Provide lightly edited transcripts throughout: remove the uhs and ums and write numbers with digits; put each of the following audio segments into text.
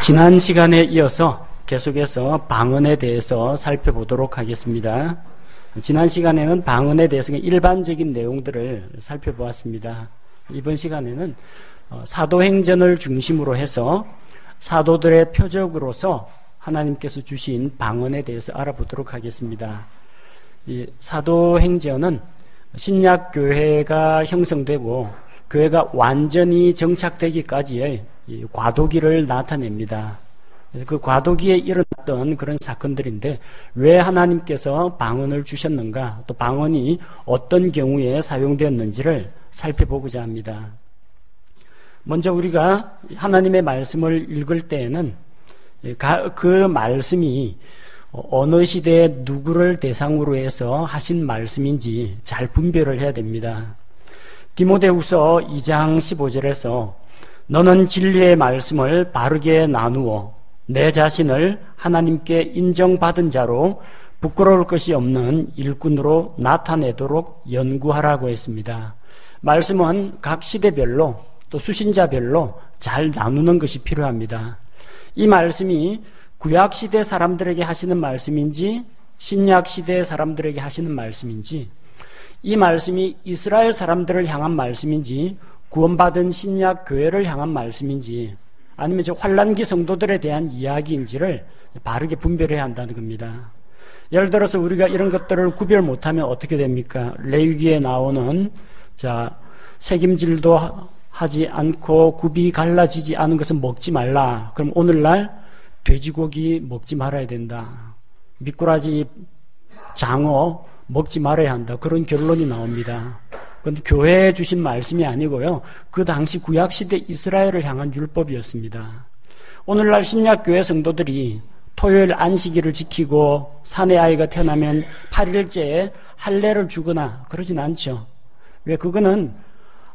지난 시간에 이어서 계속해서 방언에 대해서 살펴보도록 하겠습니다. 지난 시간에는 방언에 대해서 일반적인 내용들을 살펴보았습니다. 이번 시간에는 사도행전을 중심으로 해서 사도들의 표적으로서 하나님께서 주신 방언에 대해서 알아보도록 하겠습니다. 이 사도행전은 신약교회가 형성되고 교회가 완전히 정착되기까지의 과도기를 나타냅니다. 그래서 그 과도기에 일어났던 그런 사건들인데 왜 하나님께서 방언을 주셨는가, 또 방언이 어떤 경우에 사용되었는지를 살펴보고자 합니다. 먼저 우리가 하나님의 말씀을 읽을 때에는 그 말씀이 어느 시대에 누구를 대상으로 해서 하신 말씀인지 잘 분별을 해야 됩니다. 디모데후서 2장 15절에서 너는 진리의 말씀을 바르게 나누어 내 자신을 하나님께 인정받은 자로 부끄러울 것이 없는 일꾼으로 나타내도록 연구하라고 했습니다. 말씀은 각 시대별로 또 수신자별로 잘 나누는 것이 필요합니다. 이 말씀이 구약시대 사람들에게 하시는 말씀인지 신약시대 사람들에게 하시는 말씀인지, 이 말씀이 이스라엘 사람들을 향한 말씀인지 구원받은 신약 교회를 향한 말씀인지 아니면 저 환란기 성도들에 대한 이야기인지를 바르게 분별해야 한다는 겁니다. 예를 들어서 우리가 이런 것들을 구별 못하면 어떻게 됩니까? 레위기에 나오는 책임질도 하지 않고 굽이 갈라지지 않은 것은 먹지 말라. 그럼 오늘날 돼지고기 먹지 말아야 된다. 미꾸라지, 장어 먹지 말아야 한다. 그런 결론이 나옵니다. 그런데 교회에 주신 말씀이 아니고요, 그 당시 구약시대 이스라엘을 향한 율법이었습니다. 오늘날 신약교회 성도들이 토요일 안식일을 지키고 사내 아이가 태어나면 8일째에 할례를 주거나 그러진 않죠. 왜? 그거는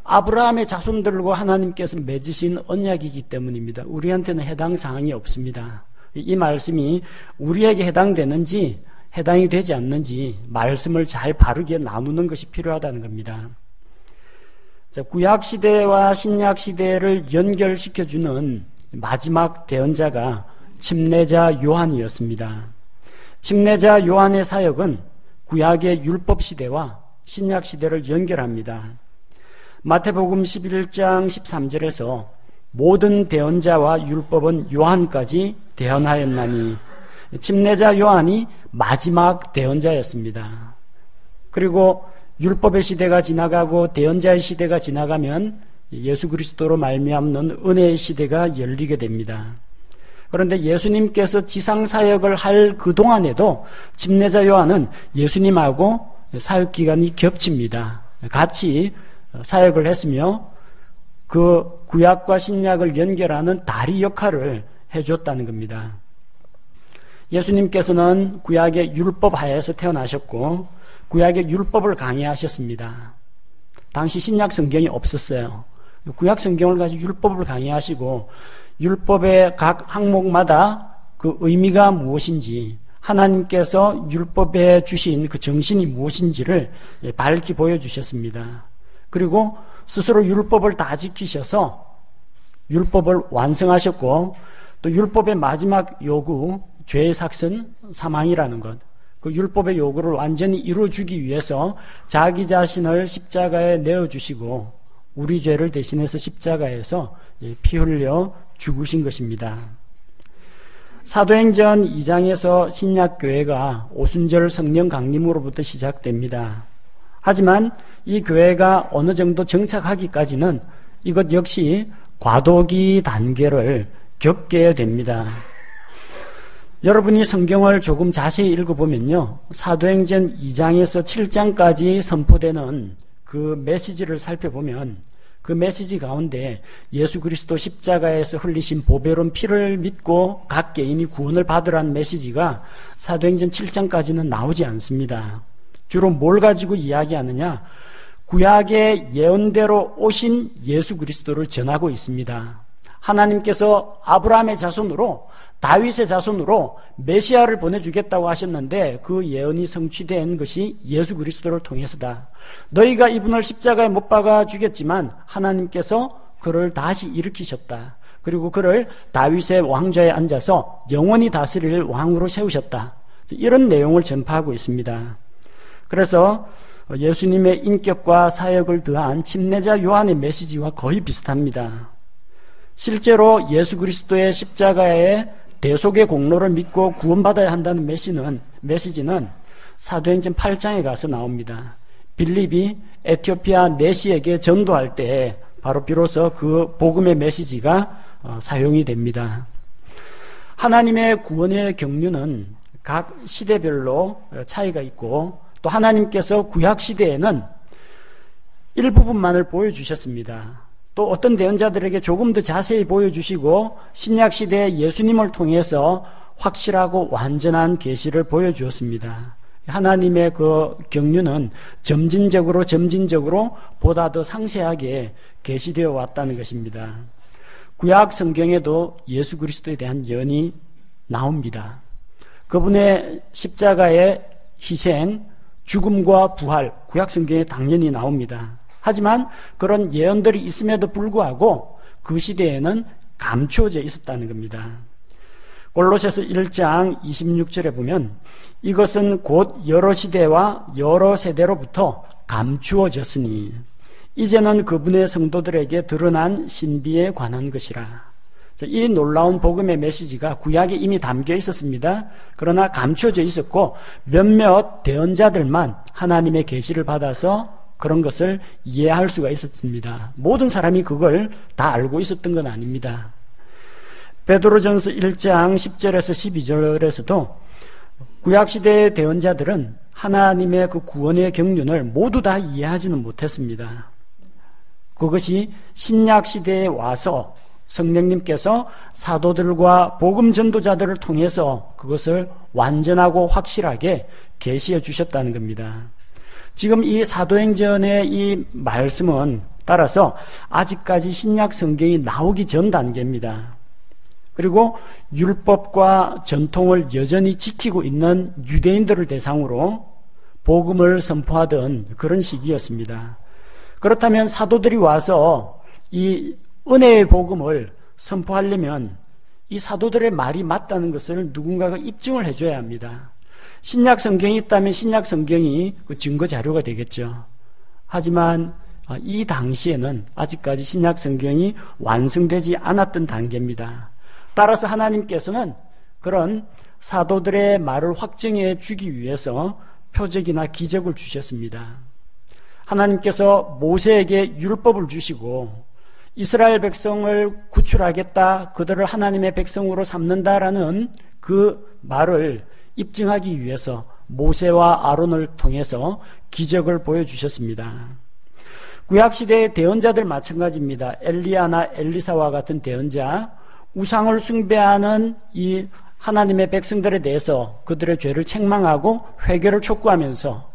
아브라함의 자손들과 하나님께서 맺으신 언약이기 때문입니다. 우리한테는 해당 사항이 없습니다. 이 말씀이 우리에게 해당되는지 해당이 되지 않는지 말씀을 잘 바르게 나누는 것이 필요하다는 겁니다. 구약시대와 신약시대를 연결시켜주는 마지막 대언자가 침례자 요한이었습니다. 침례자 요한의 사역은 구약의 율법시대와 신약시대를 연결합니다. 마태복음 11장 13절에서 모든 대언자와 율법은 요한까지 대언하였나니, 침례자 요한이 마지막 대언자였습니다. 그리고 율법의 시대가 지나가고 대언자의 시대가 지나가면 예수 그리스도로 말미암는 은혜의 시대가 열리게 됩니다. 그런데 예수님께서 지상사역을 할 그동안에도 침례자 요한은 예수님하고 사역기간이 겹칩니다. 같이 사역을 했으며 그 구약과 신약을 연결하는 다리 역할을 해줬다는 겁니다. 예수님께서는 구약의 율법 하에서 태어나셨고 구약의 율법을 강의하셨습니다. 당시 신약 성경이 없었어요. 구약 성경을 가지고 율법을 강의하시고 율법의 각 항목마다 그 의미가 무엇인지, 하나님께서 율법에 주신 그 정신이 무엇인지를 밝히 보여주셨습니다. 그리고 스스로 율법을 다 지키셔서 율법을 완성하셨고, 또 율법의 마지막 요구, 죄의 삭은 사망이라는 것, 그 율법의 요구를 완전히 이루어주기 위해서 자기 자신을 십자가에 내어주시고 우리 죄를 대신해서 십자가에서 피 흘려 죽으신 것입니다. 사도행전 2장에서 신약교회가 오순절 성령 강림으로부터 시작됩니다. 하지만 이 교회가 어느 정도 정착하기까지는 이것 역시 과도기 단계를 겪게 됩니다. 여러분이 성경을 조금 자세히 읽어보면요, 사도행전 2장에서 7장까지 선포되는 그 메시지를 살펴보면 그 메시지 가운데 예수 그리스도 십자가에서 흘리신 보배로운 피를 믿고 각 개인이 구원을 받으라는 메시지가 사도행전 7장까지는 나오지 않습니다. 주로 뭘 가지고 이야기하느냐? 구약의 예언대로 오신 예수 그리스도를 전하고 있습니다. 하나님께서 아브라함의 자손으로, 다윗의 자손으로 메시아를 보내주겠다고 하셨는데 그 예언이 성취된 것이 예수 그리스도를 통해서다. 너희가 이분을 십자가에 못 박아 주겠지만 하나님께서 그를 다시 일으키셨다. 그리고 그를 다윗의 왕좌에 앉아서 영원히 다스릴 왕으로 세우셨다. 이런 내용을 전파하고 있습니다. 그래서 예수님의 인격과 사역을 더한 침례자 요한의 메시지와 거의 비슷합니다. 실제로 예수 그리스도의 십자가의 대속의 공로를 믿고 구원받아야 한다는 메시지는 사도행전 8장에 가서 나옵니다. 빌립이 에티오피아 내시에게 전도할 때 바로 비로소 그 복음의 메시지가 사용이 됩니다. 하나님의 구원의 경륜은 각 시대별로 차이가 있고 또 하나님께서 구약 시대에는 일부분만을 보여주셨습니다. 또 어떤 대언자들에게 조금 더 자세히 보여주시고 신약 시대에 예수님을 통해서 확실하고 완전한 계시를 보여주었습니다. 하나님의 그 경륜은 점진적으로 보다 더 상세하게 계시되어 왔다는 것입니다. 구약 성경에도 예수 그리스도에 대한 예언이 나옵니다. 그분의 십자가의 희생, 죽음과 부활, 구약 성경에 당연히 나옵니다. 하지만 그런 예언들이 있음에도 불구하고 그 시대에는 감추어져 있었다는 겁니다. 골로새서 1장 26절에 보면 이것은 곧 여러 시대와 여러 세대로부터 감추어졌으니 이제는 그분의 성도들에게 드러난 신비에 관한 것이라. 이 놀라운 복음의 메시지가 구약에 이미 담겨 있었습니다. 그러나 감춰져 있었고 몇몇 대언자들만 하나님의 계시를 받아서 그런 것을 이해할 수가 있었습니다. 모든 사람이 그걸 다 알고 있었던 건 아닙니다. 베드로전서 1장 10절에서 12절에서도 구약시대의 대언자들은 하나님의 그 구원의 경륜을 모두 다 이해하지는 못했습니다. 그것이 신약시대에 와서 성령님께서 사도들과 복음 전도자들을 통해서 그것을 완전하고 확실하게 계시해 주셨다는 겁니다. 지금 이 사도행전의 이 말씀은 따라서 아직까지 신약 성경이 나오기 전 단계입니다. 그리고 율법과 전통을 여전히 지키고 있는 유대인들을 대상으로 복음을 선포하던 그런 시기였습니다. 그렇다면 사도들이 와서 이 은혜의 복음을 선포하려면 이 사도들의 말이 맞다는 것을 누군가가 입증을 해줘야 합니다. 신약 성경이 있다면 신약 성경이 그 증거 자료가 되겠죠. 하지만 이 당시에는 아직까지 신약 성경이 완성되지 않았던 단계입니다. 따라서 하나님께서는 그런 사도들의 말을 확증해 주기 위해서 표적이나 기적을 주셨습니다. 하나님께서 모세에게 율법을 주시고 이스라엘 백성을 구출하겠다, 그들을 하나님의 백성으로 삼는다라는 그 말을 입증하기 위해서 모세와 아론을 통해서 기적을 보여주셨습니다. 구약시대의 대언자들 마찬가지입니다. 엘리야나 엘리사와 같은 대언자, 우상을 숭배하는 이 하나님의 백성들에 대해서 그들의 죄를 책망하고 회개를 촉구하면서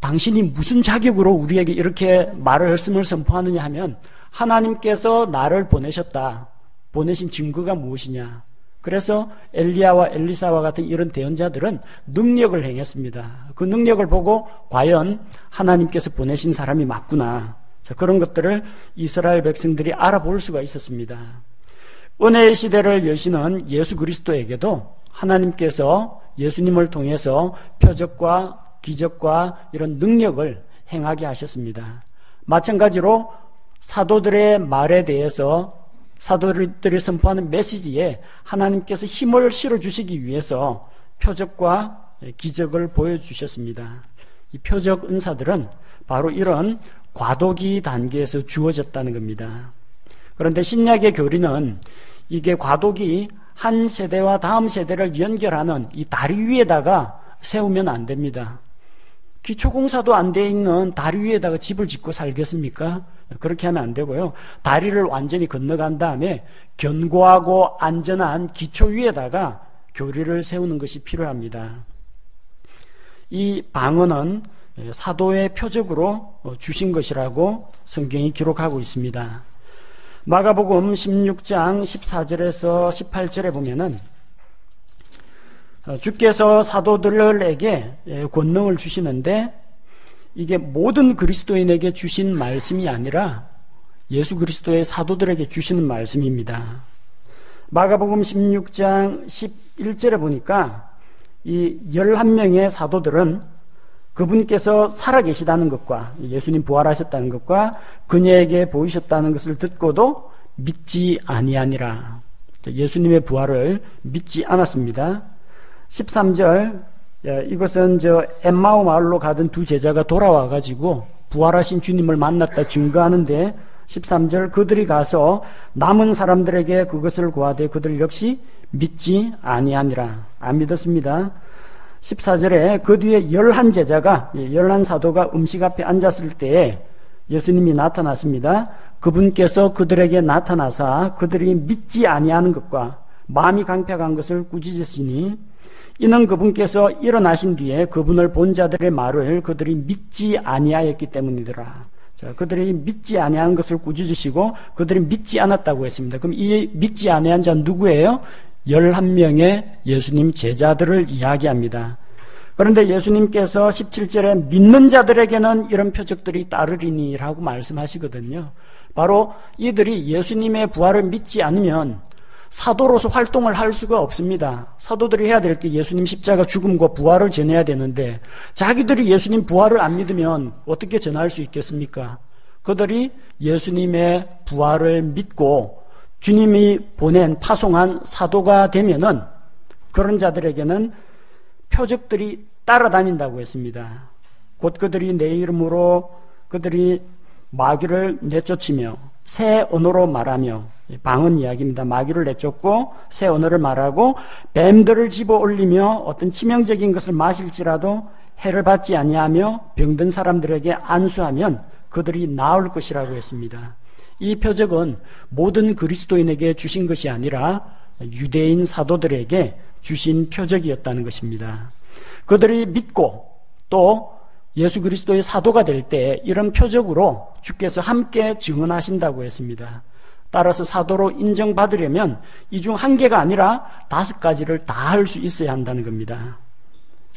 당신이 무슨 자격으로 우리에게 이렇게 말씀을 선포하느냐 하면 하나님께서 나를 보내셨다. 보내신 증거가 무엇이냐? 그래서 엘리야와 엘리사와 같은 이런 대언자들은 능력을 행했습니다. 그 능력을 보고 과연 하나님께서 보내신 사람이 맞구나. 자, 그런 것들을 이스라엘 백성들이 알아볼 수가 있었습니다. 은혜의 시대를 여시는 예수 그리스도에게도 하나님께서 예수님을 통해서 표적과 기적과 이런 능력을 행하게 하셨습니다. 마찬가지로 사도들의 말에 대해서 사도들이 선포하는 메시지에 하나님께서 힘을 실어주시기 위해서 표적과 기적을 보여주셨습니다. 이 표적 은사들은 바로 이런 과도기 단계에서 주어졌다는 겁니다. 그런데 신약의 교리는 이게 과도기 한 세대와 다음 세대를 연결하는 이 다리 위에다가 세우면 안 됩니다. 기초공사도 안 돼 있는 다리 위에다가 집을 짓고 살겠습니까? 그렇게 하면 안 되고요. 다리를 완전히 건너간 다음에 견고하고 안전한 기초 위에다가 교리를 세우는 것이 필요합니다. 이 방언은 사도의 표적으로 주신 것이라고 성경이 기록하고 있습니다. 마가복음 16장 14절에서 18절에 보면은 주께서 사도들에게 권능을 주시는데 이게 모든 그리스도인에게 주신 말씀이 아니라 예수 그리스도의 사도들에게 주시는 말씀입니다. 마가복음 16장 11절에 보니까 이 11명의 사도들은 그분께서 살아계시다는 것과 예수님 부활하셨다는 것과 그녀에게 보이셨다는 것을 듣고도 믿지 아니하니라. 예수님의 부활을 믿지 않았습니다. 13절, 이것은 엠마오 마을로 가던 두 제자가 돌아와 가지고 부활하신 주님을 만났다 증거하는데, 13절, 그들이 가서 남은 사람들에게 그것을 고하되 그들 역시 믿지 아니하니라. 안 믿었습니다. 14절에 그 뒤에 11제자가 11사도가 음식 앞에 앉았을 때에 예수님이 나타났습니다. 그분께서 그들에게 나타나사 그들이 믿지 아니하는 것과 마음이 강팍한 것을 꾸짖으시니, 이는 그분께서 일어나신 뒤에 그분을 본 자들의 말을 그들이 믿지 아니하였기 때문이더라. 자, 그들이 믿지 아니하는 것을 꾸짖으시고 그들이 믿지 않았다고 했습니다. 그럼 이 믿지 아니한 자는 누구예요? 11명의 예수님 제자들을 이야기합니다. 그런데 예수님께서 17절에 믿는 자들에게는 이런 표적들이 따르리니 라고 말씀하시거든요. 바로 이들이 예수님의 부활을 믿지 않으면 사도로서 활동을 할 수가 없습니다. 사도들이 해야 될 게 예수님 십자가 죽음과 부활을 전해야 되는데, 자기들이 예수님 부활을 안 믿으면 어떻게 전할 수 있겠습니까? 그들이 예수님의 부활을 믿고 주님이 파송한 사도가 되면은 그런 자들에게는 표적들이 따라다닌다고 했습니다. 곧 그들이 내 이름으로 그들이 마귀를 내쫓으며 새 언어로 말하며, 방언 이야기입니다. 마귀를 내쫓고 새 언어를 말하고 뱀들을 집어 올리며 어떤 치명적인 것을 마실지라도 해를 받지 아니하며 병든 사람들에게 안수하면 그들이 나을 것이라고 했습니다. 이 표적은 모든 그리스도인에게 주신 것이 아니라 유대인 사도들에게 주신 표적이었다는 것입니다. 그들이 믿고 또 예수 그리스도의 사도가 될 때 이런 표적으로 주께서 함께 증언하신다고 했습니다. 따라서 사도로 인정받으려면 이 중 한 개가 아니라 5가지를 다 할 수 있어야 한다는 겁니다.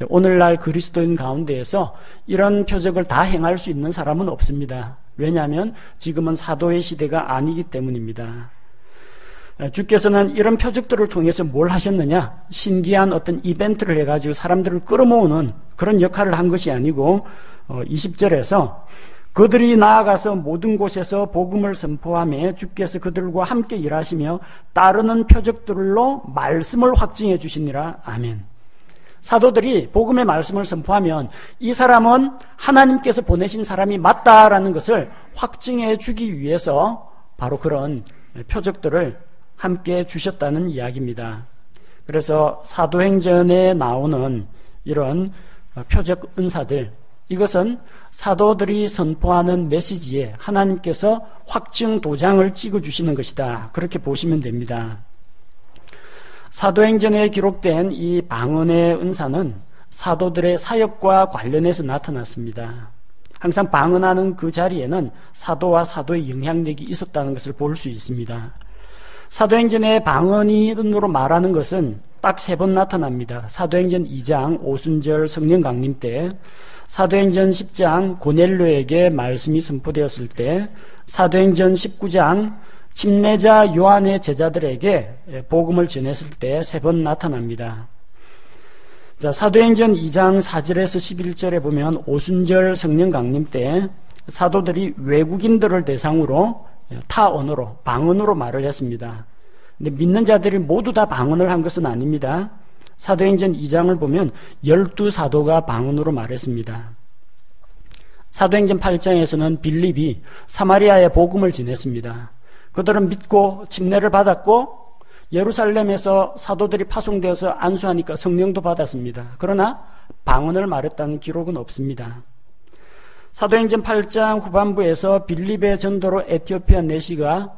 오늘날 그리스도인 가운데에서 이런 표적을 다 행할 수 있는 사람은 없습니다. 왜냐하면 지금은 사도의 시대가 아니기 때문입니다. 주께서는 이런 표적들을 통해서 뭘 하셨느냐? 신기한 어떤 이벤트를 해가지고 사람들을 끌어모으는 그런 역할을 한 것이 아니고, 20절에서 그들이 나아가서 모든 곳에서 복음을 선포하며 주께서 그들과 함께 일하시며 따르는 표적들로 말씀을 확증해 주시니라. 아멘. 사도들이 복음의 말씀을 선포하면 이 사람은 하나님께서 보내신 사람이 맞다라는 것을 확증해 주기 위해서 바로 그런 표적들을 함께 주셨다는 이야기입니다. 그래서 사도행전에 나오는 이런 표적 은사들, 이것은 사도들이 선포하는 메시지에 하나님께서 확증 도장을 찍어주시는 것이다, 그렇게 보시면 됩니다. 사도행전에 기록된 이 방언의 은사는 사도들의 사역과 관련해서 나타났습니다. 항상 방언하는 그 자리에는 사도와 사도의 영향력이 있었다는 것을 볼 수 있습니다. 사도행전의 방언으로 말하는 것은 딱 3번 나타납니다. 사도행전 2장 오순절 성령 강림 때, 사도행전 10장 고넬료에게 말씀이 선포되었을 때, 사도행전 19장 침례자 요한의 제자들에게 복음을 전했을 때 3번 나타납니다. 자, 사도행전 2장 4절에서 11절에 보면 오순절 성령 강림 때 사도들이 외국인들을 대상으로 타 언어로, 방언으로 말을 했습니다. 근데 믿는 자들이 모두 다 방언을 한 것은 아닙니다. 사도행전 2장을 보면 12사도가 방언으로 말했습니다. 사도행전 8장에서는 빌립이 사마리아에 복음을 전했습니다. 그들은 믿고 침례를 받았고 예루살렘에서 사도들이 파송되어서 안수하니까 성령도 받았습니다. 그러나 방언을 말했다는 기록은 없습니다. 사도행전 8장 후반부에서 빌립의 전도로 에티오피아 내시가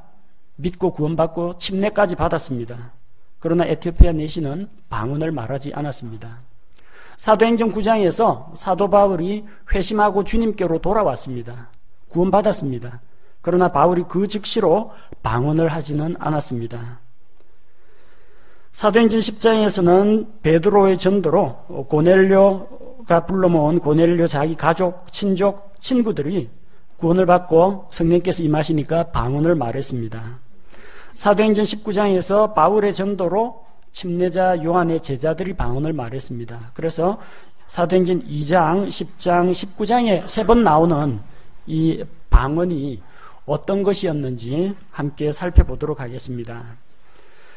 믿고 구원받고 침례까지 받았습니다. 그러나 에티오피아 내시는 방언을 말하지 않았습니다. 사도행전 9장에서 사도 바울이 회심하고 주님께로 돌아왔습니다. 구원받았습니다. 그러나 바울이 그 즉시로 방언을 하지는 않았습니다. 사도행전 10장에서는 베드로의 전도로 고넬료가 불러모은 고넬료 자기 가족, 친족, 친구들이 구원을 받고 성령께서 임하시니까 방언을 말했습니다. 사도행전 19장에서 바울의 전도로 침례자 요한의 제자들이 방언을 말했습니다. 그래서 사도행전 2장, 10장, 19장에 3번 나오는 이 방언이 어떤 것이었는지 함께 살펴보도록 하겠습니다.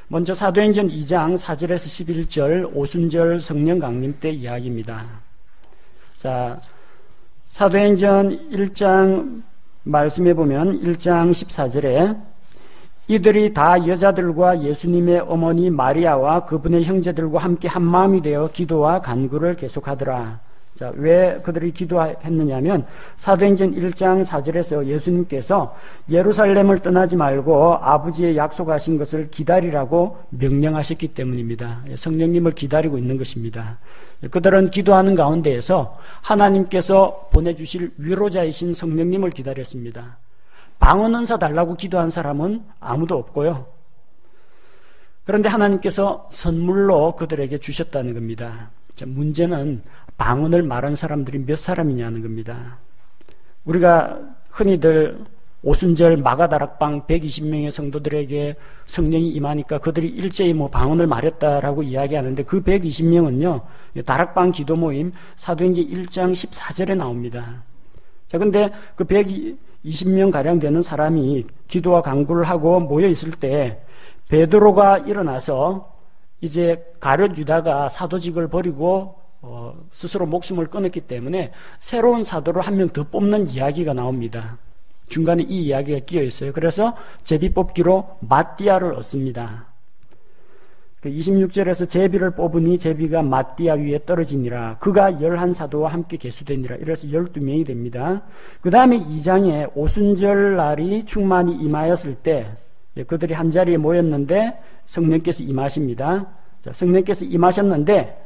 먼저 사도행전 2장 4절에서 11절 오순절 성령 강림 때 이야기입니다. 자, 사도행전 1장 말씀해 보면 1장 14절에 이들이 다 여자들과 예수님의 어머니 마리아와 그분의 형제들과 함께 한 마음이 되어 기도와 간구를 계속하더라. 자, 왜 그들이 기도했느냐면 사도행전 1장 4절에서 예수님께서 예루살렘을 떠나지 말고 아버지의 약속하신 것을 기다리라고 명령하셨기 때문입니다. 성령님을 기다리고 있는 것입니다. 그들은 기도하는 가운데에서 하나님께서 보내주실 위로자이신 성령님을 기다렸습니다. 방언 은사 달라고 기도한 사람은 아무도 없고요. 그런데 하나님께서 선물로 그들에게 주셨다는 겁니다. 자, 문제는 방언을 말한 사람들이 몇 사람이냐는 겁니다. 우리가 흔히들 오순절 마가다락방 120명의 성도들에게 성령이 임하니까 그들이 일제히 방언을 말했다라고 이야기하는데 그 120명은요, 다락방 기도 모임 사도행전 1장 14절에 나옵니다. 자, 근데 그 120명 가량 되는 사람이 기도와 간구를 하고 모여 있을 때 베드로가 일어나서 이제 가룟 유다가 사도직을 버리고 스스로 목숨을 끊었기 때문에 새로운 사도를 한 명 더 뽑는 이야기가 나옵니다. 중간에 이 이야기가 끼어 있어요. 그래서 제비 뽑기로 마띠아를 얻습니다. 26절에서 제비를 뽑으니 제비가 마띠아 위에 떨어지니라. 그가 11사도와 함께 계수되니라. 이래서 12명이 됩니다. 그 다음에 2장에 오순절 날이 충만히 임하였을 때 그들이 한자리에 모였는데 성령께서 임하십니다. 자, 성령께서 임하셨는데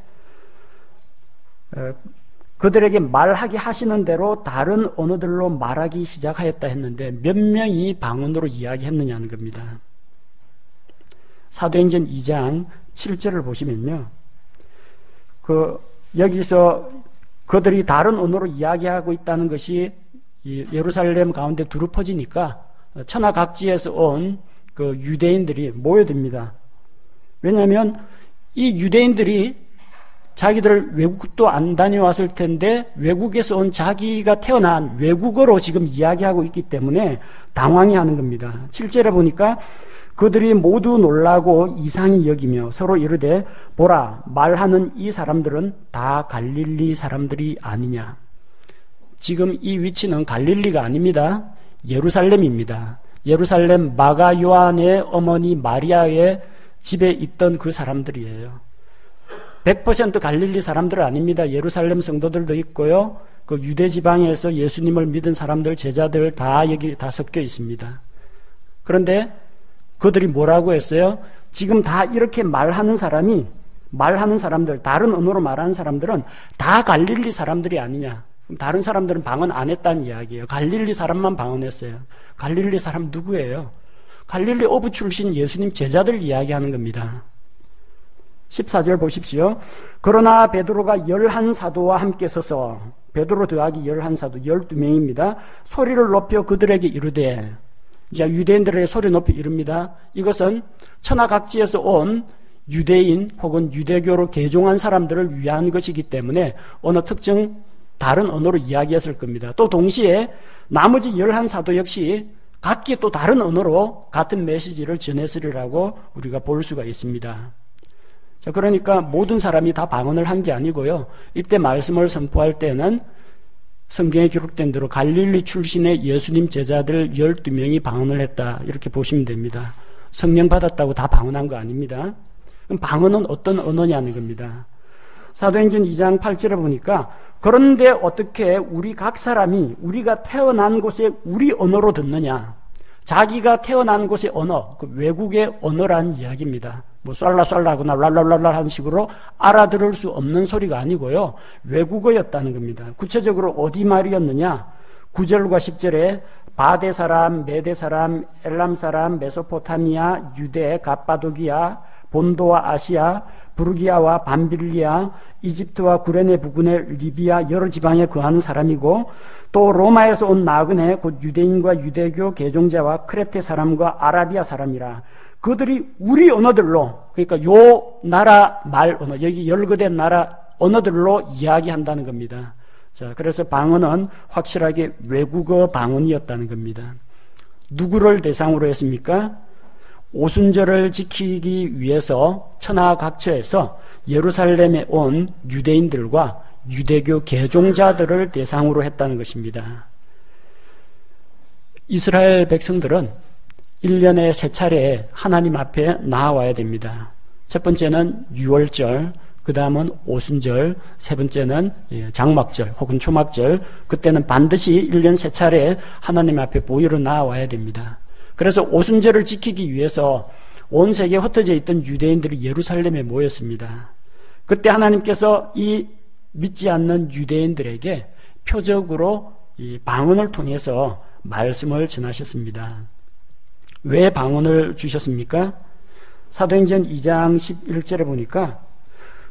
그들에게 말하게 하시는 대로 다른 언어들로 말하기 시작하였다 했는데 몇 명이 방언으로 이야기했느냐는 겁니다. 사도행전 2장 7절을 보시면요, 여기서 그들이 다른 언어로 이야기하고 있다는 것이 예루살렘 가운데 두루 퍼지니까 천하각지에서 온 그 유대인들이 모여듭니다. 왜냐하면 이 유대인들이 자기들 외국도 안 다녀왔을 텐데 외국에서 온 자기가 태어난 외국어로 지금 이야기하고 있기 때문에 당황해하는 겁니다. 7절에 보니까 그들이 모두 놀라고 이상히 여기며 서로 이르되 보라, 말하는 이 사람들은 다 갈릴리 사람들이 아니냐. 지금 이 위치는 갈릴리가 아닙니다. 예루살렘입니다. 예루살렘 마가 요한의 어머니 마리아의 집에 있던 그 사람들이에요. 100% 갈릴리 사람들은 아닙니다. 예루살렘 성도들도 있고요, 그 유대 지방에서 예수님을 믿은 사람들, 제자들 다 여기 다 섞여 있습니다. 그런데 그들이 뭐라고 했어요? 지금 다 이렇게 말하는 사람들, 다른 언어로 말하는 사람들은 다 갈릴리 사람들이 아니냐. 다른 사람들은 방언 안 했다는 이야기예요. 갈릴리 사람만 방언했어요. 갈릴리 사람 누구예요? 갈릴리 어부 출신 예수님 제자들 이야기하는 겁니다. 14절 보십시오. 그러나 베드로가 11사도와 함께 서서, 베드로 더하기 11사도 12명입니다. 소리를 높여 그들에게 이르되, 이제 유대인들에게 소리 높여 이릅니다. 이것은 천하각지에서 온 유대인 혹은 유대교로 개종한 사람들을 위한 것이기 때문에 어느 특정 다른 언어로 이야기했을 겁니다. 또 동시에 나머지 11사도 역시 각기 또 다른 언어로 같은 메시지를 전했으리라고 우리가 볼 수가 있습니다. 자, 그러니까 모든 사람이 다 방언을 한 게 아니고요, 이때 말씀을 선포할 때는 성경에 기록된 대로 갈릴리 출신의 예수님 제자들 12명이 방언을 했다, 이렇게 보시면 됩니다. 성령 받았다고 다 방언한 거 아닙니다. 그럼 방언은 어떤 언어냐는 겁니다. 사도행전 2장 8절에 보니까 그런데 어떻게 우리 각 사람이 우리가 태어난 곳에 우리 언어로 듣느냐. 자기가 태어난 곳의 언어, 그 외국의 언어란 이야기입니다. 뭐 쏠라쏠라하거나 랄랄랄라 하는 식으로 알아들을 수 없는 소리가 아니고요, 외국어였다는 겁니다. 구체적으로 어디 말이었느냐. 9절과 10절에 바데 사람, 메데 사람, 엘람 사람, 메소포타미아, 유대, 갑바도기아, 본도와 아시아, 부르기아와 밤빌리아, 이집트와 구레네 부근의 리비아 여러 지방에 거하는 사람이고, 또 로마에서 온 나그네 곧 유대인과 유대교 개종자와 크레테 사람과 아라비아 사람이라. 그들이 우리 언어들로, 그러니까 요 나라 말 언어, 여기 열거된 나라 언어들로 이야기한다는 겁니다. 자, 그래서 방언은 확실하게 외국어 방언이었다는 겁니다. 누구를 대상으로 했습니까? 오순절을 지키기 위해서 천하각처에서 예루살렘에 온 유대인들과 유대교 개종자들을 대상으로 했다는 것입니다. 이스라엘 백성들은 1년에 3차례 하나님 앞에 나아와야 됩니다. 첫 번째는 유월절, 그 다음은 오순절, 세 번째는 장막절 혹은 초막절. 그때는 반드시 1년 3차례 하나님 앞에 보혈로 나아와야 됩니다. 그래서 오순절을 지키기 위해서 온 세계에 흩어져 있던 유대인들이 예루살렘에 모였습니다. 그때 하나님께서 이 믿지 않는 유대인들에게 표적으로 이 방언을 통해서 말씀을 전하셨습니다. 왜 방언을 주셨습니까? 사도행전 2장 11절에 보니까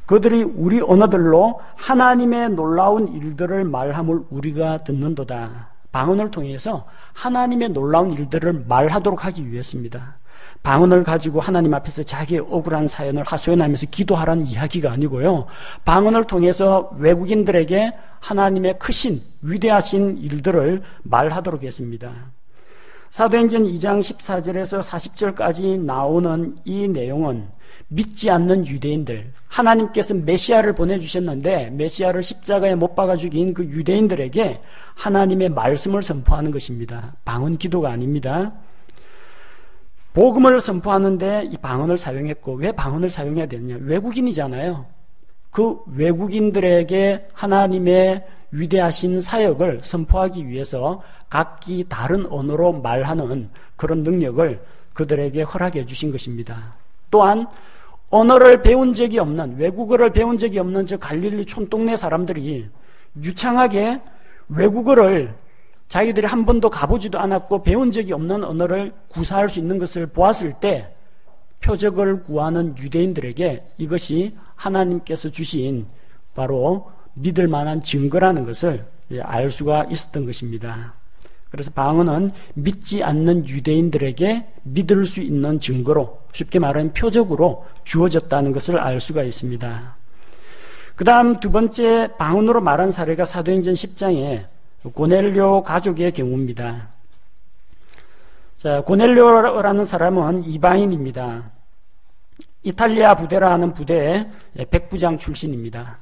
그들이 우리 언어들로 하나님의 놀라운 일들을 말함을 우리가 듣는도다. 방언을 통해서 하나님의 놀라운 일들을 말하도록 하기 위해서입니다. 방언을 가지고 하나님 앞에서 자기의 억울한 사연을 하소연하면서 기도하라는 이야기가 아니고요. 방언을 통해서 외국인들에게 하나님의 크신 위대하신 일들을 말하도록 했습니다. 사도행전 2장 14절에서 40절까지 나오는 이 내용은 믿지 않는 유대인들, 하나님께서 메시아를 보내주셨는데 메시아를 십자가에 못 박아 죽인 그 유대인들에게 하나님의 말씀을 선포하는 것입니다. 방언 기도가 아닙니다. 복음을 선포하는데 이 방언을 사용했고, 왜 방언을 사용해야 되느냐? 외국인이잖아요. 그 외국인들에게 하나님의 위대하신 사역을 선포하기 위해서 각기 다른 언어로 말하는 그런 능력을 그들에게 허락해 주신 것입니다. 또한 언어를 배운 적이 없는, 외국어를 배운 적이 없는 저 갈릴리 촌동네 사람들이 유창하게 외국어를 자기들이 한 번도 가보지도 않았고 배운 적이 없는 언어를 구사할 수 있는 것을 보았을 때 표적을 구하는 유대인들에게 이것이 하나님께서 주신 바로 믿을 만한 증거라는 것을 알 수가 있었던 것입니다. 그래서 방언은 믿지 않는 유대인들에게 믿을 수 있는 증거로, 쉽게 말하면 표적으로 주어졌다는 것을 알 수가 있습니다. 그 다음 두 번째 방언으로 말한 사례가 사도행전 10장에 고넬료 가족의 경우입니다. 자, 고넬료라는 사람은 이방인입니다. 이탈리아 부대라 하는 부대의 백부장 출신입니다.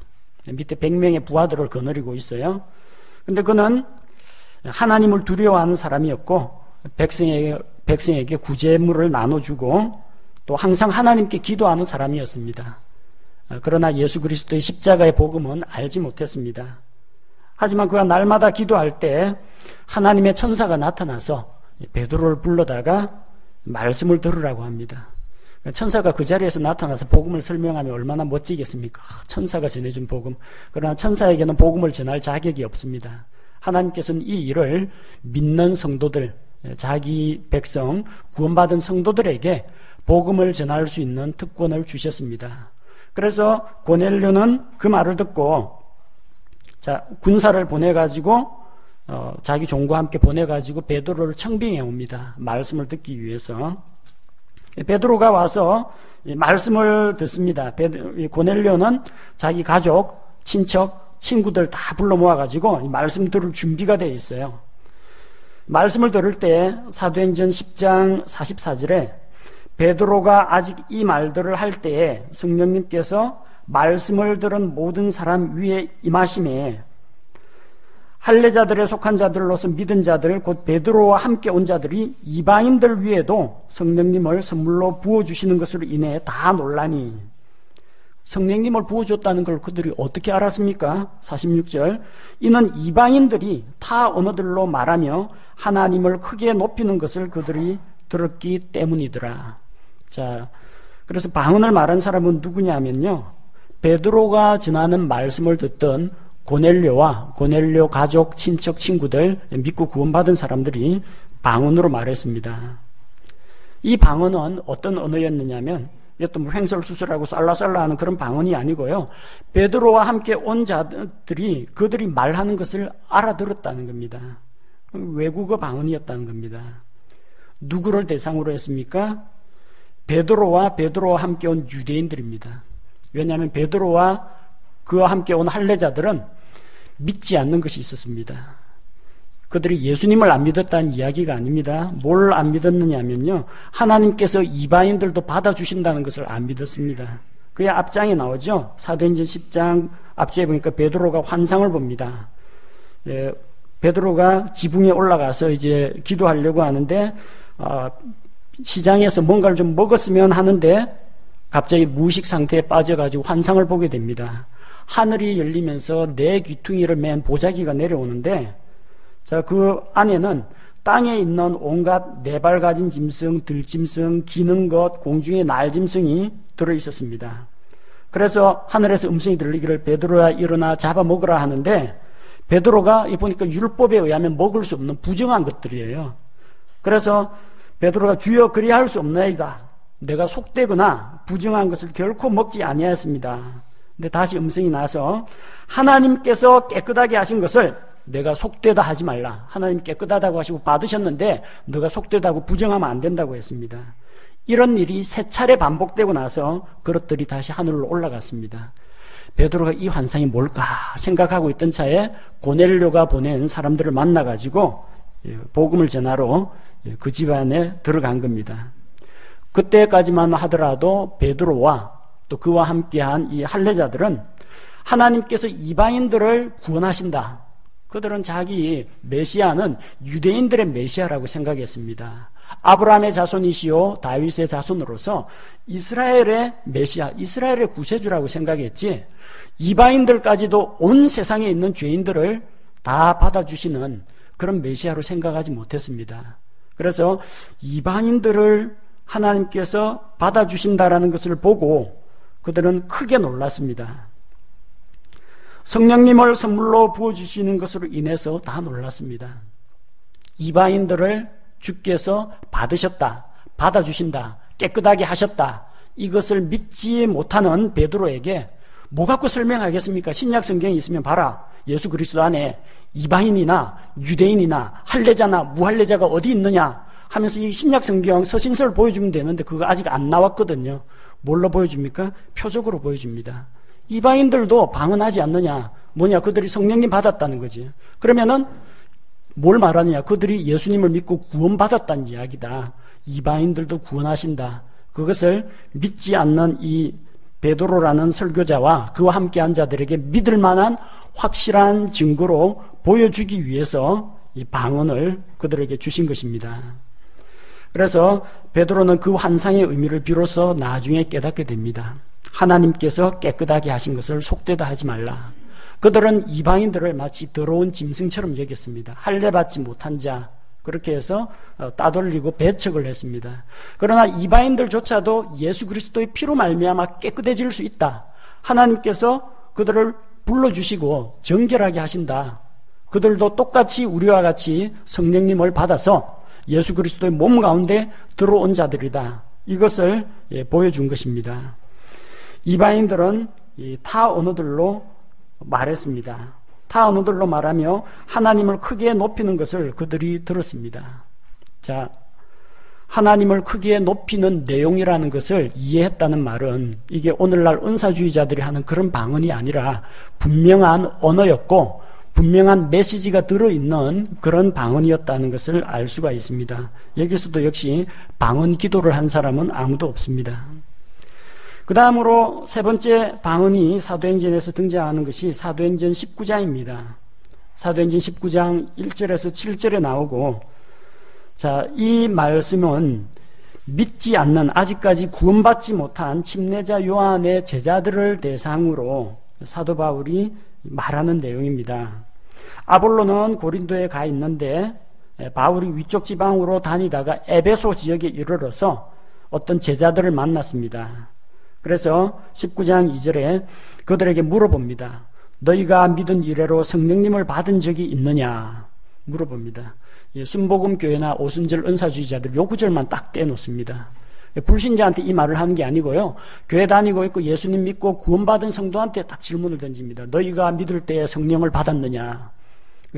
밑에 100명의 부하들을 거느리고 있어요. 근데 그는 하나님을 두려워하는 사람이었고 백성에게 구제물을 나눠주고 또 항상 하나님께 기도하는 사람이었습니다. 그러나 예수 그리스도의 십자가의 복음은 알지 못했습니다. 하지만 그가 날마다 기도할 때 하나님의 천사가 나타나서 베드로를 불러다가 말씀을 들으라고 합니다. 천사가 그 자리에서 나타나서 복음을 설명하면 얼마나 멋지겠습니까? 천사가 전해준 복음. 그러나 천사에게는 복음을 전할 자격이 없습니다. 하나님께서는 이 일을 믿는 성도들, 자기 백성, 구원받은 성도들에게 복음을 전할 수 있는 특권을 주셨습니다. 그래서 고넬료는 그 말을 듣고 군사를 보내가지고 자기 종과 함께 보내가지고 베드로를 청빙해 옵니다. 말씀을 듣기 위해서. 베드로가 와서 말씀을 듣습니다. 고넬료는 자기 가족, 친척, 친구들 다 불러 모아가지고 말씀 들을 준비가 되어 있어요. 말씀을 들을 때 사도행전 10장 44절에 베드로가 아직 이 말들을 할 때에 성령님께서 말씀을 들은 모든 사람 위에 임하심에 할례자들에 속한 자들로서 믿은 자들 곧 베드로와 함께 온 자들이 이방인들 위에도 성령님을 선물로 부어주시는 것으로 인해 다 놀라니. 성령님을 부어줬다는 걸 그들이 어떻게 알았습니까? 46절 이는 이방인들이 타 언어들로 말하며 하나님을 크게 높이는 것을 그들이 들었기 때문이더라. 자, 그래서 방언을 말한 사람은 누구냐면요, 베드로가 전하는 말씀을 듣던 고넬료와 고넬료 가족, 친척, 친구들, 믿고 구원받은 사람들이 방언으로 말했습니다. 이 방언은 어떤 언어였느냐면 이것도 뭐 횡설수설하고 쌀라쌀라 하는 그런 방언이 아니고요. 베드로와 함께 온 자들이 그들이 말하는 것을 알아들었다는 겁니다. 외국어 방언이었다는 겁니다. 누구를 대상으로 했습니까? 베드로와 함께 온 유대인들입니다. 왜냐하면 베드로와 그와 함께 온 할례자들은 믿지 않는 것이 있었습니다. 그들이 예수님을 안 믿었다는 이야기가 아닙니다. 뭘 안 믿었느냐면요, 하나님께서 이방인들도 받아주신다는 것을 안 믿었습니다. 그의 앞장에 나오죠. 사도행전 10장 앞쪽에 보니까 베드로가 환상을 봅니다. 베드로가 지붕에 올라가서 이제 기도하려고 하는데 시장에서 뭔가를 좀 먹었으면 하는데 갑자기 무의식 상태에 빠져가지고 환상을 보게 됩니다. 하늘이 열리면서 네 귀퉁이를 맨 보자기가 내려오는데, 자, 그 안에는 땅에 있는 온갖 네 발 가진 짐승, 들짐승, 기는 것, 공중의 날짐승이 들어있었습니다. 그래서 하늘에서 음성이 들리기를 베드로야 일어나 잡아먹으라 하는데, 베드로가 보니까 율법에 의하면 먹을 수 없는 부정한 것들이에요. 그래서 베드로가 주여 그리할 수 없나이다. 내가 속되거나 부정한 것을 결코 먹지 아니하였습니다. 근데 다시 음성이 나서 하나님께서 깨끗하게 하신 것을 내가 속되다 하지 말라. 하나님 깨끗하다고 하시고 받으셨는데 너가 속되다고 부정하면 안 된다고 했습니다. 이런 일이 세 차례 반복되고 나서 그릇들이 다시 하늘로 올라갔습니다. 베드로가 이 환상이 뭘까 생각하고 있던 차에 고넬료가 보낸 사람들을 만나가지고 복음을 전하러 그 집안에 들어간 겁니다. 그때까지만 하더라도 베드로와 또 그와 함께한 이 할례자들은 하나님께서 이방인들을 구원하신다. 그들은 자기 메시아는 유대인들의 메시아라고 생각했습니다. 아브라함의 자손이시요 다윗의 자손으로서 이스라엘의 메시아, 이스라엘의 구세주라고 생각했지, 이방인들까지도 온 세상에 있는 죄인들을 다 받아주시는 그런 메시아로 생각하지 못했습니다. 그래서 이방인들을 하나님께서 받아주신다라는 것을 보고 그들은 크게 놀랐습니다. 성령님을 선물로 부어주시는 것으로 인해서 다 놀랐습니다. 이방인들을 주께서 받으셨다, 받아주신다, 깨끗하게 하셨다, 이것을 믿지 못하는 베드로에게 뭐 갖고 설명하겠습니까? 신약 성경이 있으면 봐라, 예수 그리스도 안에 이방인이나 유대인이나 할례자나 무할례자가 어디 있느냐 하면서 이 신약 성경 서신서를 보여주면 되는데 그거 아직 안 나왔거든요. 뭘로 보여줍니까? 표적으로 보여줍니다. 이방인들도 방언하지 않느냐, 뭐냐, 그들이 성령님 받았다는 거지. 그러면은 뭘 말하느냐, 그들이 예수님을 믿고 구원받았다는 이야기다. 이방인들도 구원하신다. 그것을 믿지 않는 이 베드로라는 설교자와 그와 함께한 자들에게 믿을 만한 확실한 증거로 보여주기 위해서 이 방언을 그들에게 주신 것입니다. 그래서 베드로는 그 환상의 의미를 비로소 나중에 깨닫게 됩니다. 하나님께서 깨끗하게 하신 것을 속되다 하지 말라. 그들은 이방인들을 마치 더러운 짐승처럼 여겼습니다. 할례받지 못한 자, 그렇게 해서 따돌리고 배척을 했습니다. 그러나 이방인들조차도 예수 그리스도의 피로 말미암아 깨끗해질 수 있다. 하나님께서 그들을 불러주시고 정결하게 하신다. 그들도 똑같이 우리와 같이 성령님을 받아서 예수 그리스도의 몸 가운데 들어온 자들이다. 이것을 보여준 것입니다. 이방인들은 타 언어들로 말했습니다. 타 언어들로 말하며 하나님을 크게 높이는 것을 그들이 들었습니다. 자, 하나님을 크게 높이는 내용이라는 것을 이해했다는 말은 이게 오늘날 은사주의자들이 하는 그런 방언이 아니라 분명한 언어였고 분명한 메시지가 들어있는 그런 방언이었다는 것을 알 수가 있습니다. 여기서도 역시 방언 기도를 한 사람은 아무도 없습니다. 그 다음으로 세 번째 방언이 사도행전에서 등장하는 것이 사도행전 19장입니다. 사도행전 19장 1절에서 7절에 나오고, 자, 이 말씀은 믿지 않는, 아직까지 구원받지 못한 침례자 요한의 제자들을 대상으로 사도 바울이 말하는 내용입니다. 아볼로는 고린도에 가 있는데 바울이 위쪽 지방으로 다니다가 에베소 지역에 이르러서 어떤 제자들을 만났습니다. 그래서 19장 2절에 그들에게 물어봅니다. 너희가 믿은 이래로 성령님을 받은 적이 있느냐 물어봅니다. 순복음 교회나 오순절 은사주의자들 요 구절만 딱 떼놓습니다. 불신자한테 이 말을 하는 게 아니고요. 교회 다니고 있고 예수님 믿고 구원받은 성도한테 딱 질문을 던집니다. 너희가 믿을 때 성령을 받았느냐?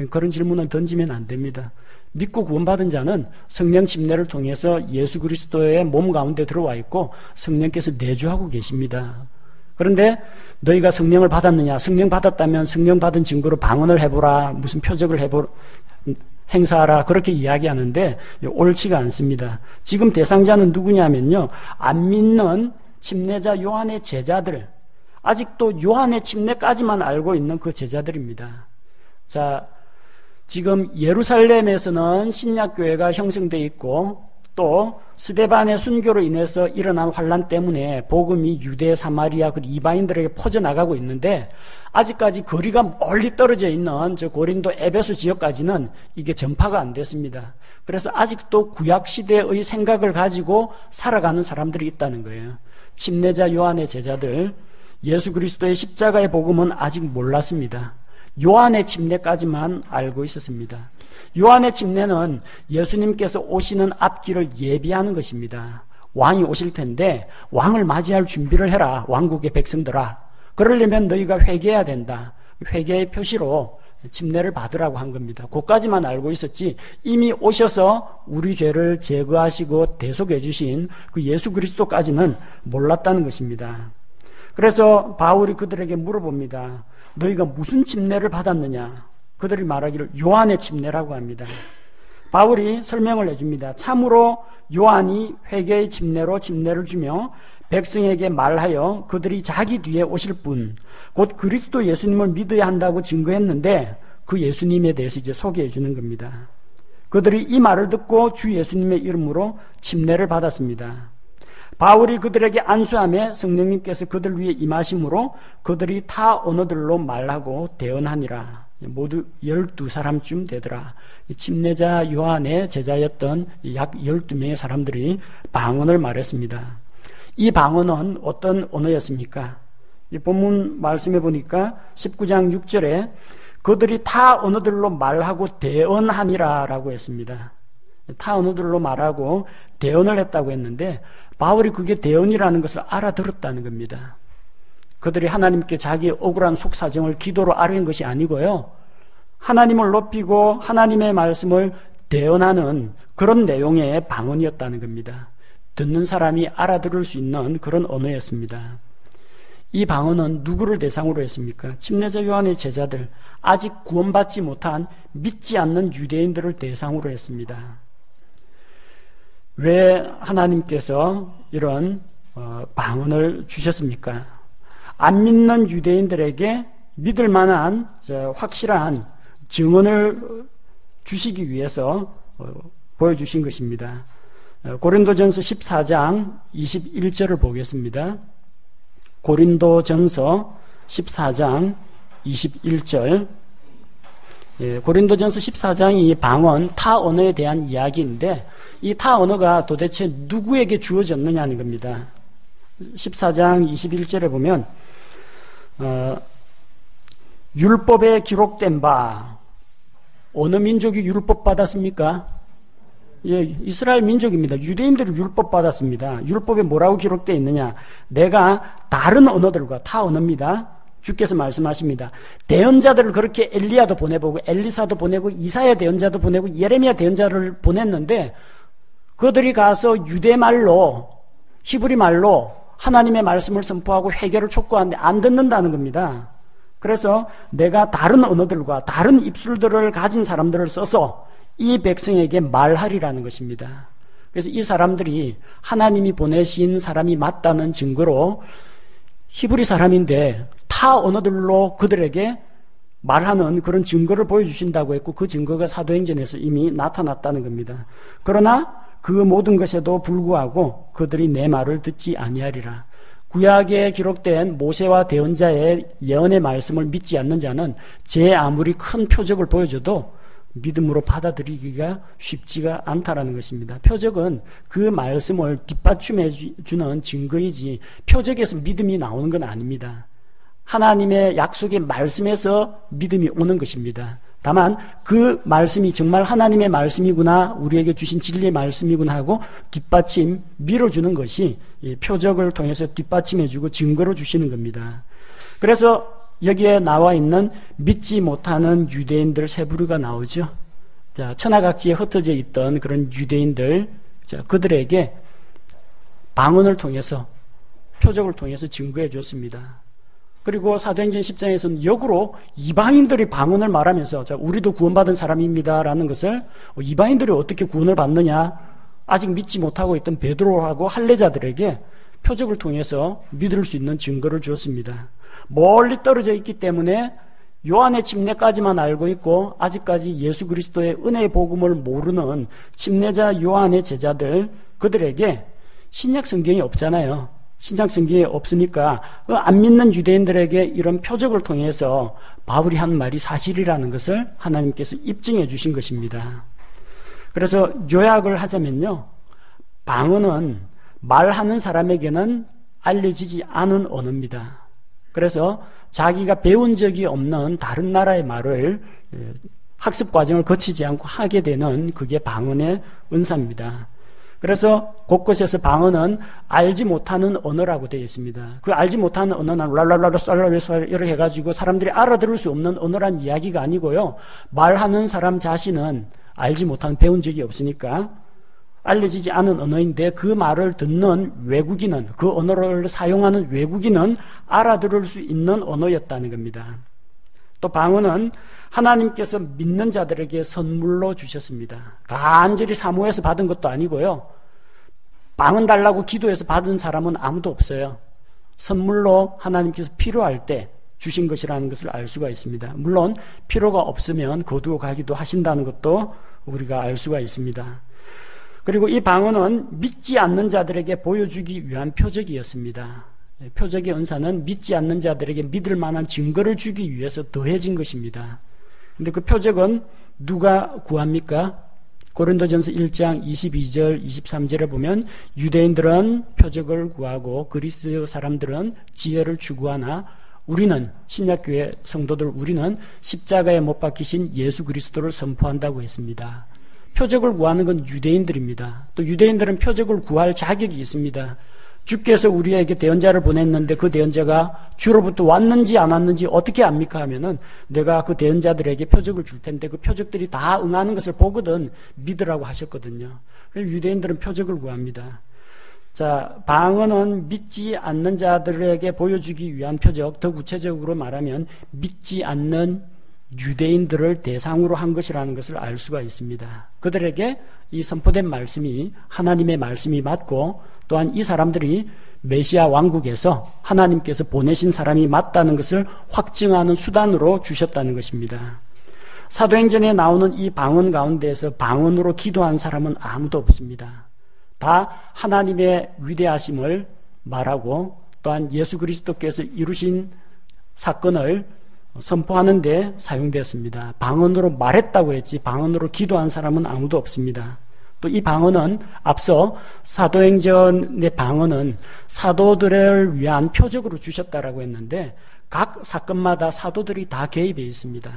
그런 질문은 던지면 안 됩니다. 믿고 구원받은 자는 성령 침례를 통해서 예수 그리스도의 몸 가운데 들어와 있고 성령께서 내주하고 계십니다. 그런데 너희가 성령을 받았느냐? 성령 받았다면 성령 받은 증거로 방언을 해보라, 무슨 표적을 행사하라, 그렇게 이야기하는데 옳지가 않습니다. 지금 대상자는 누구냐면요, 안 믿는 침례자 요한의 제자들, 아직도 요한의 침례까지만 알고 있는 그 제자들입니다. 자, 지금 예루살렘에서는 신약교회가 형성되어 있고 또 스데반의 순교로 인해서 일어난 환란 때문에 복음이 유대, 사마리아, 그 이방인들에게 퍼져나가고 있는데 아직까지 거리가 멀리 떨어져 있는 저 고린도 에베소 지역까지는 이게 전파가 안 됐습니다. 그래서 아직도 구약시대의 생각을 가지고 살아가는 사람들이 있다는 거예요. 침례자 요한의 제자들, 예수 그리스도의 십자가의 복음은 아직 몰랐습니다. 요한의 침례까지만 알고 있었습니다. 요한의 침례는 예수님께서 오시는 앞길을 예비하는 것입니다. 왕이 오실 텐데 왕을 맞이할 준비를 해라, 왕국의 백성들아. 그러려면 너희가 회개해야 된다. 회개의 표시로 침례를 받으라고 한 겁니다. 그까지만 알고 있었지 이미 오셔서 우리 죄를 제거하시고 대속해 주신 그 예수 그리스도까지는 몰랐다는 것입니다. 그래서 바울이 그들에게 물어봅니다. 너희가 무슨 침례를 받았느냐? 그들이 말하기를 요한의 침례라고 합니다. 바울이 설명을 해줍니다. 참으로 요한이 회개의 침례로 침례를 주며 백성에게 말하여 그들이 자기 뒤에 오실 분, 곧 그리스도 예수님을 믿어야 한다고 증거했는데 그 예수님에 대해서 이제 소개해 주는 겁니다. 그들이 이 말을 듣고 주 예수님의 이름으로 침례를 받았습니다. 바울이 그들에게 안수하며 성령님께서 그들 위에 임하심으로 그들이 타 언어들로 말하고 대언하니라. 모두 12사람쯤 되더라. 침례자 요한의 제자였던 약 12명의 사람들이 방언을 말했습니다. 이 방언은 어떤 언어였습니까? 이 본문 말씀해 보니까 19장 6절에 그들이 타 언어들로 말하고 대언하니라 라고 했습니다. 타 언어들로 말하고 대언을 했다고 했는데 바울이 그게 대언이라는 것을 알아들었다는 겁니다. 그들이 하나님께 자기의 억울한 속사정을 기도로 아뢰는 것이 아니고요, 하나님을 높이고 하나님의 말씀을 대언하는 그런 내용의 방언이었다는 겁니다. 듣는 사람이 알아들을 수 있는 그런 언어였습니다. 이 방언은 누구를 대상으로 했습니까? 침례자 요한의 제자들, 아직 구원받지 못한 믿지 않는 유대인들을 대상으로 했습니다. 왜 하나님께서 이런 방언을 주셨습니까? 안 믿는 유대인들에게 믿을 만한 확실한 증언을 주시기 위해서 보여주신 것입니다. 고린도전서 14장 21절을 보겠습니다. 고린도전서 14장 21절. 고린도전서 14장이 방언, 타 언어에 대한 이야기인데 이 타 언어가 도대체 누구에게 주어졌느냐는 겁니다. 14장 21절에 보면 율법에 기록된 바, 어느 민족이 율법 받았습니까? 예, 이스라엘 민족입니다. 유대인들이 율법 받았습니다. 율법에 뭐라고 기록되어 있느냐? 내가 다른 언어들과, 타 언어입니다. 주께서 말씀하십니다. 대언자들을 그렇게 엘리야도 보내보고 엘리사도 보내고 이사야 대언자도 보내고 예레미야 대언자를 보냈는데 그들이 가서 유대말로, 히브리 말로 하나님의 말씀을 선포하고 회개를 촉구하는데 안 듣는다는 겁니다. 그래서 내가 다른 언어들과 다른 입술들을 가진 사람들을 써서 이 백성에게 말하리라는 것입니다. 그래서 이 사람들이 하나님이 보내신 사람이 맞다는 증거로 히브리 사람인데 타 언어들로 그들에게 말하는 그런 증거를 보여주신다고 했고 그 증거가 사도행전에서 이미 나타났다는 겁니다. 그러나 그 모든 것에도 불구하고 그들이 내 말을 듣지 아니하리라. 구약에 기록된 모세와 대언자의 예언의 말씀을 믿지 않는 자는 제 아무리 큰 표적을 보여줘도 믿음으로 받아들이기가 쉽지가 않다라는 것입니다. 표적은 그 말씀을 뒷받침해 주는 증거이지 표적에서 믿음이 나오는 건 아닙니다. 하나님의 약속의 말씀에서 믿음이 오는 것입니다. 다만 그 말씀이 정말 하나님의 말씀이구나, 우리에게 주신 진리의 말씀이구나 하고 뒷받침, 밀어주는 것이 이 표적을 통해서 뒷받침해주고 증거로 주시는 겁니다. 그래서 여기에 나와 있는 믿지 못하는 유대인들 세 부류가 나오죠. 자, 천하각지에 흩어져 있던 그런 유대인들, 자, 그들에게 방언을 통해서, 표적을 통해서 증거해 줬습니다. 그리고 사도행전 10장에서는 역으로 이방인들이 방언을 말하면서, 자, 우리도 구원받은 사람입니다라는 것을, 이방인들이 어떻게 구원을 받느냐, 아직 믿지 못하고 있던 베드로하고 할례자들에게 표적을 통해서 믿을 수 있는 증거를 주었습니다. 멀리 떨어져 있기 때문에 요한의 침례까지만 알고 있고 아직까지 예수 그리스도의 은혜의 복음을 모르는 침례자 요한의 제자들, 그들에게 신약 성경이 없잖아요. 신약 성경이 없으니까 안 믿는 유대인들에게 이런 표적을 통해서 바울이 한 말이 사실이라는 것을 하나님께서 입증해 주신 것입니다. 그래서 요약을 하자면요, 방언은 말하는 사람에게는 알려지지 않은 언어입니다. 그래서 자기가 배운 적이 없는 다른 나라의 말을 학습 과정을 거치지 않고 하게 되는, 그게 방언의 은사입니다. 그래서 곳곳에서 방언은 알지 못하는 언어라고 되어 있습니다. 그 알지 못하는 언어는 랄랄랄라 쌀랄랄 이렇게 해가지고 사람들이 알아들을 수 없는 언어란 이야기가 아니고요, 말하는 사람 자신은 알지 못하는, 배운 적이 없으니까 알려지지 않은 언어인데 그 말을 듣는 외국인은, 그 언어를 사용하는 외국인은 알아들을 수 있는 언어였다는 겁니다. 또 방언은 하나님께서 믿는 자들에게 선물로 주셨습니다. 간절히 사모해서 받은 것도 아니고요, 방언 달라고 기도해서 받은 사람은 아무도 없어요. 선물로 하나님께서 필요할 때 주신 것이라는 것을 알 수가 있습니다. 물론 필요가 없으면 거두어 가기도 하신다는 것도 우리가 알 수가 있습니다. 그리고 이 방언은 믿지 않는 자들에게 보여주기 위한 표적이었습니다. 표적의 은사는 믿지 않는 자들에게 믿을 만한 증거를 주기 위해서 더해진 것입니다. 근데 그 표적은 누가 구합니까? 고린도전서 1장 22절 23절에 보면 유대인들은 표적을 구하고 그리스 사람들은 지혜를 추구하나 우리는, 신약교회 성도들, 우리는 십자가에 못 박히신 예수 그리스도를 선포한다고 했습니다. 표적을 구하는 건 유대인들입니다. 또 유대인들은 표적을 구할 자격이 있습니다. 주께서 우리에게 대언자를 보냈는데 그 대언자가 주로부터 왔는지 안 왔는지 어떻게 압니까 하면은 내가 그 대언자들에게 표적을 줄 텐데 그 표적들이 다 응하는 것을 보거든 믿으라고 하셨거든요. 유대인들은 표적을 구합니다. 자, 방언은 믿지 않는 자들에게 보여주기 위한 표적, 더 구체적으로 말하면 믿지 않는 유대인들을 대상으로 한 것이라는 것을 알 수가 있습니다. 그들에게 이 선포된 말씀이 하나님의 말씀이 맞고 또한 이 사람들이 메시아 왕국에서 하나님께서 보내신 사람이 맞다는 것을 확증하는 수단으로 주셨다는 것입니다. 사도행전에 나오는 이 방언 가운데에서 방언으로 기도한 사람은 아무도 없습니다. 다 하나님의 위대하심을 말하고 또한 예수 그리스도께서 이루신 사건을 선포하는 데 사용되었습니다. 방언으로 말했다고 했지 방언으로 기도한 사람은 아무도 없습니다. 또 이 방언은 앞서 사도행전의 방언은 사도들을 위한 표적으로 주셨다라고 했는데 각 사건마다 사도들이 다 개입해 있습니다.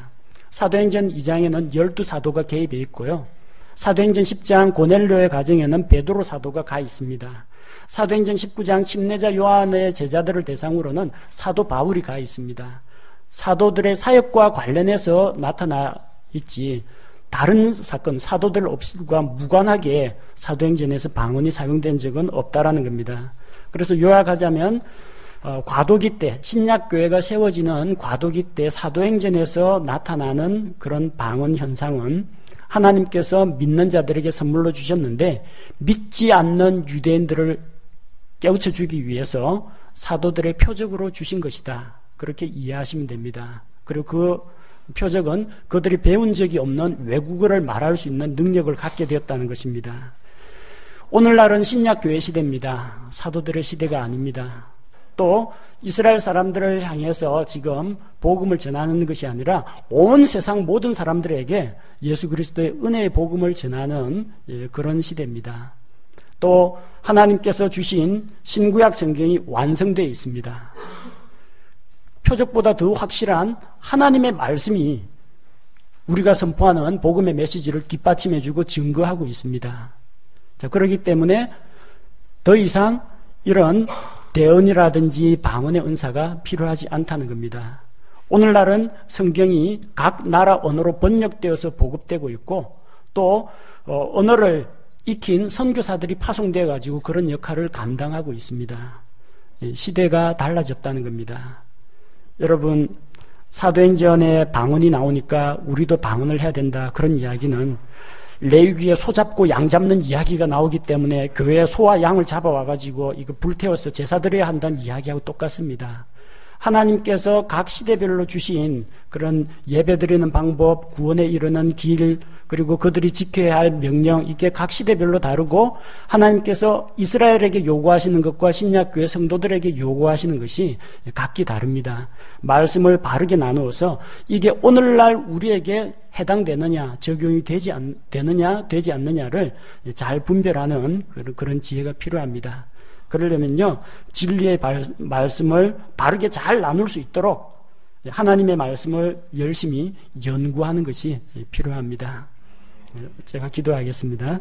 사도행전 2장에는 12사도가 개입해 있고요. 사도행전 10장 고넬료의 가정에는 베드로 사도가 가 있습니다. 사도행전 19장 침례자 요한의 제자들을 대상으로는 사도 바울이 가 있습니다. 사도들의 사역과 관련해서 나타나 있지 다른 사건, 사도들과 무관하게 사도행전에서 방언이 사용된 적은 없다라는 겁니다. 그래서 요약하자면 과도기 때, 신약교회가 세워지는 과도기 때 사도행전에서 나타나는 그런 방언 현상은 하나님께서 믿는 자들에게 선물로 주셨는데 믿지 않는 유대인들을 깨우쳐 주기 위해서 사도들의 표적으로 주신 것이다. 그렇게 이해하시면 됩니다. 그리고 그 표적은 그들이 배운 적이 없는 외국어를 말할 수 있는 능력을 갖게 되었다는 것입니다. 오늘날은 신약교회 시대입니다. 사도들의 시대가 아닙니다. 또 이스라엘 사람들을 향해서 지금 복음을 전하는 것이 아니라 온 세상 모든 사람들에게 예수 그리스도의 은혜의 복음을 전하는 그런 시대입니다. 또 하나님께서 주신 신구약 성경이 완성되어 있습니다. 표적보다 더 확실한 하나님의 말씀이 우리가 선포하는 복음의 메시지를 뒷받침해주고 증거하고 있습니다. 자, 그렇기 때문에 더 이상 이런 대언이라든지 방언의 은사가 필요하지 않다는 겁니다. 오늘날은 성경이 각 나라 언어로 번역되어서 보급되고 있고 또 언어를 익힌 선교사들이 파송되어 가지고 그런 역할을 감당하고 있습니다. 시대가 달라졌다는 겁니다. 여러분, 사도행전에 방언이 나오니까 우리도 방언을 해야 된다, 그런 이야기는 레위기에 소 잡고 양 잡는 이야기가 나오기 때문에 교회에 소와 양을 잡아와가지고 이거 불태워서 제사 드려야 한다는 이야기하고 똑같습니다. 하나님께서 각 시대별로 주신 그런 예배드리는 방법, 구원에 이르는 길, 그리고 그들이 지켜야 할 명령, 이게 각 시대별로 다르고 하나님께서 이스라엘에게 요구하시는 것과 신약교회 성도들에게 요구하시는 것이 각기 다릅니다. 말씀을 바르게 나누어서 이게 오늘날 우리에게 해당되느냐, 적용이 되느냐, 되지 않느냐를 잘 분별하는 그런 지혜가 필요합니다. 그러려면요, 진리의 말씀을 바르게 잘 나눌 수 있도록 하나님의 말씀을 열심히 연구하는 것이 필요합니다. 제가 기도하겠습니다.